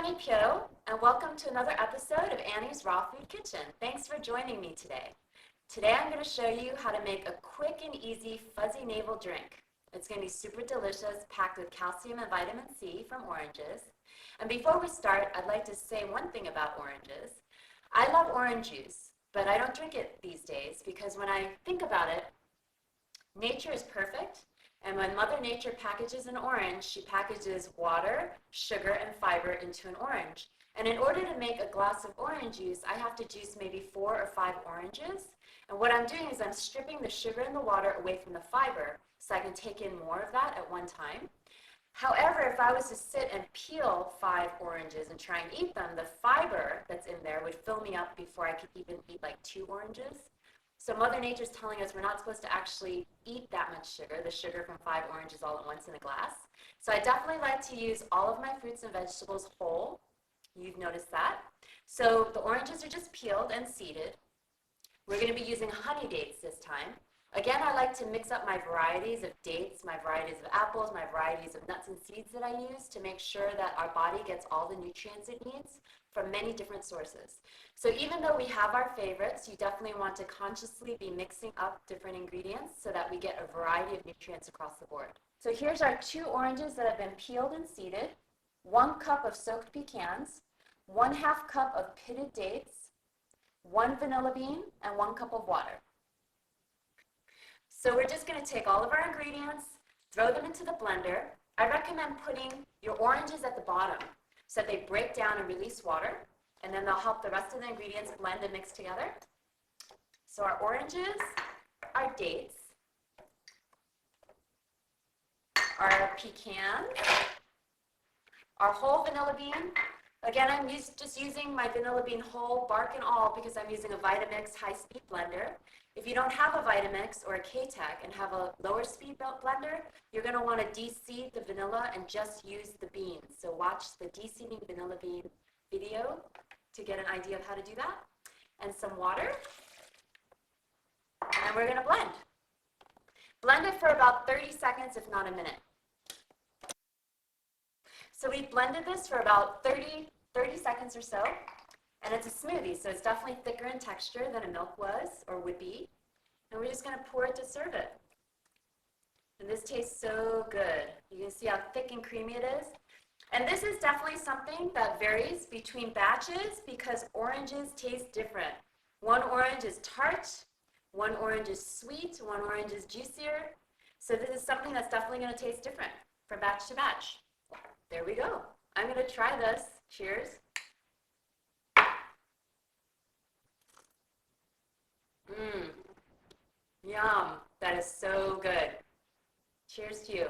Annie Phyo, and welcome to another episode of Annie's Raw Food Kitchen. Thanks for joining me today. Today I'm going to show you how to make a quick and easy fuzzy navel drink. It's going to be super delicious, packed with calcium and vitamin C from oranges. And before we start, I'd like to say one thing about oranges. I love orange juice, but I don't drink it these days because when I think about it, nature is perfect. And when Mother Nature packages an orange, she packages water, sugar, and fiber into an orange. And in order to make a glass of orange juice, I have to juice maybe 4 or 5 oranges. And what I'm doing is I'm stripping the sugar and the water away from the fiber so I can take in more of that at one time. However, if I was to sit and peel 5 oranges and try and eat them, the fiber that's in there would fill me up before I could even eat like 2 oranges. So Mother Nature is telling us we're not supposed to actually eat that much sugar, the sugar from 5 oranges all at once in a glass. So I definitely like to use all of my fruits and vegetables whole. You've noticed that. So the oranges are just peeled and seeded. We're going to be using honey dates this time. Again, I like to mix up my varieties of dates, my varieties of apples, my varieties of nuts and seeds that I use to make sure that our body gets all the nutrients it needs from many different sources. So even though we have our favorites, you definitely want to consciously be mixing up different ingredients so that we get a variety of nutrients across the board. So here's our 2 oranges that have been peeled and seeded, 1 cup of soaked pecans, 1/2 cup of pitted dates, 1 vanilla bean, and 1 cup of water. So we're just going to take all of our ingredients, throw them into the blender. I recommend putting your oranges at the bottom so that they break down and release water, and then they'll help the rest of the ingredients blend and mix together. So our oranges, our dates, our pecans, our whole vanilla bean. Again, I'm just using my vanilla bean whole, bark and all, because I'm using a Vitamix high-speed blender. If you don't have a Vitamix or a K-Tech and have a lower speed blender, you're going to want to de-seed the vanilla and just use the beans. So watch the de-seeding vanilla bean video to get an idea of how to do that. And some water. And we're going to blend. Blend it for about 30 seconds, if not a minute. So we blended this for about 30 seconds or so. And it's a smoothie, so it's definitely thicker in texture than a milk was or would be. And we're just going to pour it to serve it. And this tastes so good. You can see how thick and creamy it is. And this is definitely something that varies between batches because oranges taste different. One orange is tart, one orange is sweet, one orange is juicier. So this is something that's definitely going to taste different from batch to batch. There we go. I'm going to try this. Cheers. Yum. That is so good. Cheers to you.